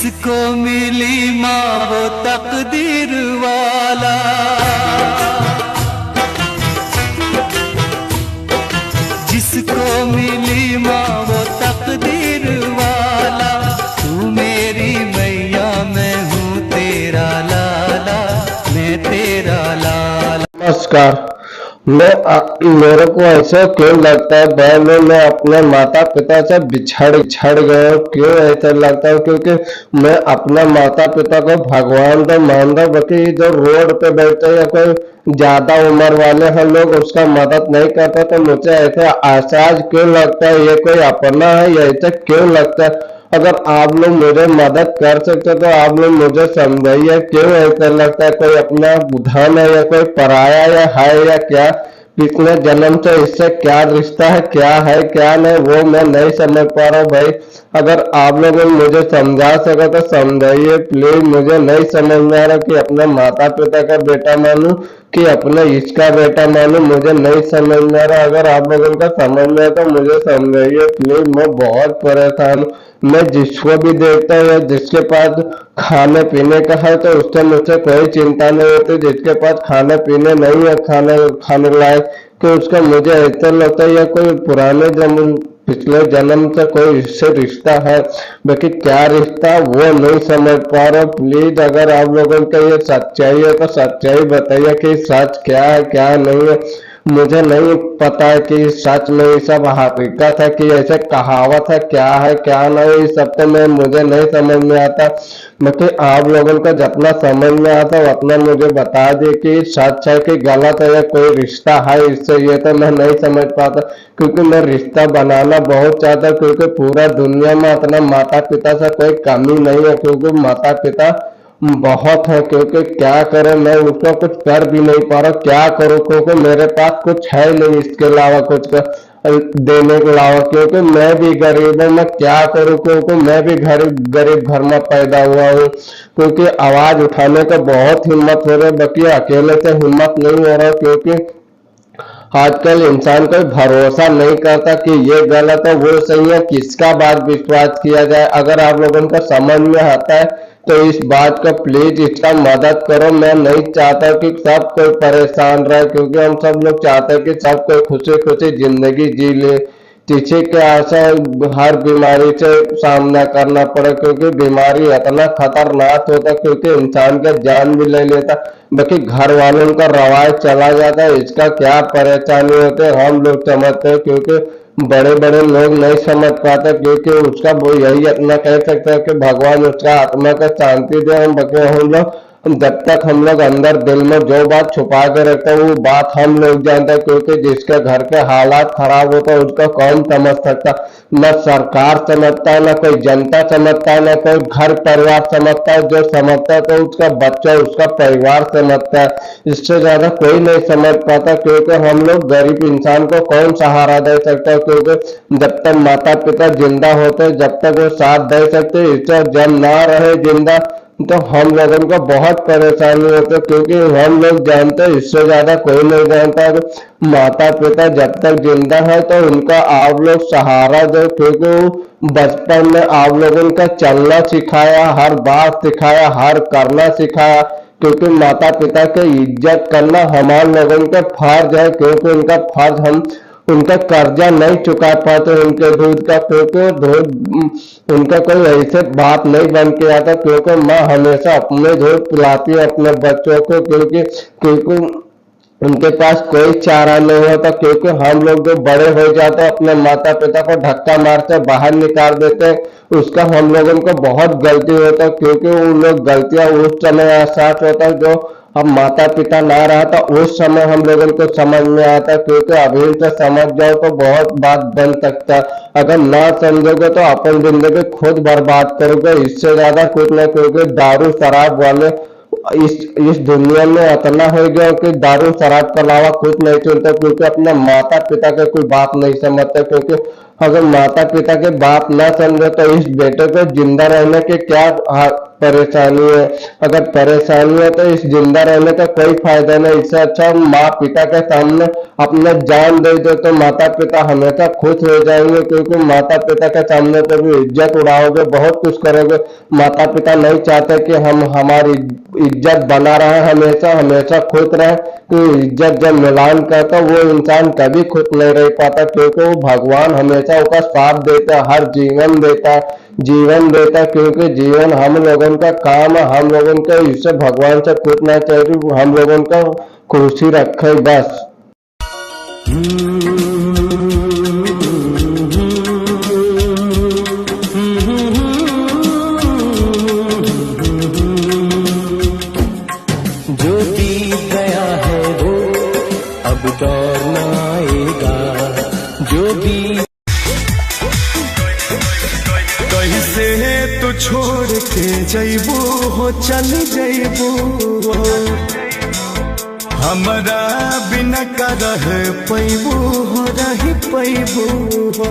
जिसको मिली माँ वो तकदीर वाला, जिसको मिली माँ वो तकदीर वाला। तू मेरी मैया मैं हूँ तेरा लाला, मैं तेरा लाला। नमस्कार। मेरे को ऐसा क्यों लगता है पहले मैं अपने माता पिता से बिछड़ गया हूँ। क्यों ऐसा लगता है? क्योंकि मैं अपने माता पिता को भगवान तो मानता हूँ, बाकी जो रोड पे बैठते या कोई ज्यादा उम्र वाले हैं लोग उसका मदद नहीं करता, तो मुझे ऐसे एहसास क्यों लगता है ये कोई अपना है, या ऐसा क्यों लगता है? अगर आप लोग मुझे मदद कर सकते तो आप लोग मुझे समझाइए, क्यों ऐसा लगता है कोई अपना धन है या कोई पराया या है या क्या? पिछले जन्म से इससे क्या रिश्ता है क्या नहीं, वो मैं नहीं समझ पा रहा हूँ भाई। अगर आप लोग मुझे समझा सके तो समझाइए प्लीज। मुझे नहीं समझ में आ रहा कि अपने माता पिता का बेटा मानूं कि अपने इसका बेटा मानूं, मुझे नहीं समझ में आ रहा। अगर आप लोगों का समझ में आए तो मुझे समझाइए प्लीज। मैं बहुत परेशान हूँ। मैं जिसको भी देखता हूँ या जिसके पास खाने पीने का है तो उससे मुझसे कोई चिंता नहीं होती, जिसके पास खाने पीने नहीं है, खाने लायक, कि उसका मुझे ऐसा लगता है या कोई पुराने जन्म पिछले जन्म से कोई इससे रिश्ता है, बाकी क्या रिश्ता वो नहीं समझ पा रहा। प्लीज अगर आप लोगों का ये सच्चाई है तो सच्चाई बताइए कि सच क्या है क्या नहीं है। मुझे नहीं पता है कि सच में ये सब हकीकत है कि ऐसे कहावत है क्या नहीं, इस सब तो मैं मुझे नहीं समझ में आता। मतलब आप लोगों का जितना समझ में आता है उतना मुझे बता दे कि सच है कि गलत है या कोई रिश्ता है इससे, ये तो मैं नहीं समझ पाता। क्योंकि मैं रिश्ता बनाना बहुत चाहता, क्योंकि पूरा दुनिया में अपना माता पिता से कोई कमी नहीं है, क्योंकि माता पिता बहुत है। क्योंकि क्या करें, मैं उसका कुछ कर भी नहीं पा रहा, क्या करूं, क्योंकि मेरे पास कुछ है नहीं इसके अलावा कुछ का देने के अलावा। क्योंकि मैं भी गरीब हूँ, मैं क्या करूं, क्योंकि मैं भी गरीब घर में पैदा हुआ हूँ। क्योंकि आवाज उठाने का बहुत हिम्मत हो रहा है, बाकी अकेले से हिम्मत नहीं हो रहा। क्योंकि आजकल इंसान कोई भरोसा नहीं करता कि ये गलत है वो सही है, किसका बात विश्वास किया जाए। अगर आप लोगों को समझ में आता है तो इस बात का प्लीज इसका मदद करो। मैं नहीं चाहता कि सब कोई परेशान रहे, क्योंकि हम सब लोग चाहते हैं कि सब कोई खुशी खुशी जिंदगी जी ले। किसी के आशा हर बीमारी से सामना करना पड़े, क्योंकि बीमारी इतना खतरनाक होता है क्योंकि इंसान का जान भी ले लेता, बाकी घर वालों का रवाज चला जाता है। इसका क्या परेशानी होते है हम लोग समझते हैं, क्योंकि बड़े बड़े लोग नहीं समझ पाते। क्योंकि उसका वो यही अपना कह सकते हैं कि भगवान उसका आत्मा का शांति दे। हम बाकी हम लोग जब तक हम लोग अंदर दिल में जो बात छुपा के रखते हैं वो बात हम लोग जानते हैं, क्योंकि जिसके घर के हालात खराब होता है उसका कौन समझ सकता। न सरकार समझता है, न कोई जनता समझता है, न कोई घर परिवार समझता है। जो समझता है तो उसका बच्चा उसका परिवार समझता है, इससे ज्यादा कोई नहीं समझ पाता। क्योंकि हम लोग गरीब इंसान को कौन सहारा दे सकता है, क्योंकि जब तक माता पिता जिंदा होते जब तक वो साथ दे सकते, इससे जब ना रहे जिंदा तो हम लोगों को बहुत परेशानी होती है। क्योंकि हम लोग जानते हैं, इससे ज्यादा कोई नहीं जानता, माता पिता जब तक जिंदा है तो उनका आप लोग सहारा दो। क्योंकि वो बचपन में आप लोगों का चलना सिखाया, हर बात सिखाया, हर करना सिखाया। क्योंकि माता पिता की इज्जत करना हमारे लोगों का फर्ज है, क्योंकि उनका फर्ज हम उनका कर्जा नहीं चुका पाते उनके दूध का। क्योंकि दूध उनका कोई ऐसे बात नहीं बन के आता, क्योंकि माँ हमेशा अपने दूध पिलाती है अपने बच्चों को। क्योंकि उनके पास कोई चारा नहीं होता। क्योंकि हम लोग जो बड़े हो जाते हैं अपने माता पिता को धक्का मारते बाहर निकाल देते हैं, उसका हम लोगों को बहुत गलती होता है। क्योंकि उन लोग गलतियां उस समय एहसास होता है जो अब माता पिता ना रहा था उस समय हम लोगों को समझ में आता। क्योंकि अभी से समझ जाओ तो बहुत बात बन सकता है, अगर ना समझोगे तो अपन जिंदगी खुद बर्बाद करोगे, इससे ज्यादा कुछ नहीं। क्योंकि दारू शराब वाले इस दुनिया में इतना हो गया कि दारू शराब के अलावा कुछ नहीं चलता, क्योंकि अपने माता पिता के कोई बात नहीं समझते। क्योंकि अगर माता पिता के बात ना समझे तो इस बेटे को जिंदा रहने के क्या परेशानी है। अगर परेशानी है तो इस जिंदा रहने का कोई फायदा नहीं। इससे अच्छा माँ पिता के सामने अपने जान दे दो तो माता पिता हमेशा खुश हो जाएंगे, क्योंकि माता पिता के सामने तो भी इज्जत उड़ाओगे, बहुत कुछ करोगे। माता पिता नहीं चाहते कि हम हमारी इज्जत बना रहे, हमेशा हमेशा खुश रहे। तो इज्जत जब मिलान करता वो इंसान कभी खुश नहीं रह पाता, क्योंकि वो भगवान हमेशा उसका साथ देता, हर जीवन देता, जीवन देता। क्योंकि जीवन हम लोगों का काम है, हम लोगों का इससे भगवान से पूछना चाहिए, हम लोगों का खुशी रखे बस। जो बीत गया है वो अब दौर न आएगा, जो भी कैसे तो छोड़ के जैबू हो, चल जैबू हमरा बिना का रह पैबू हो, रह पैबू हो।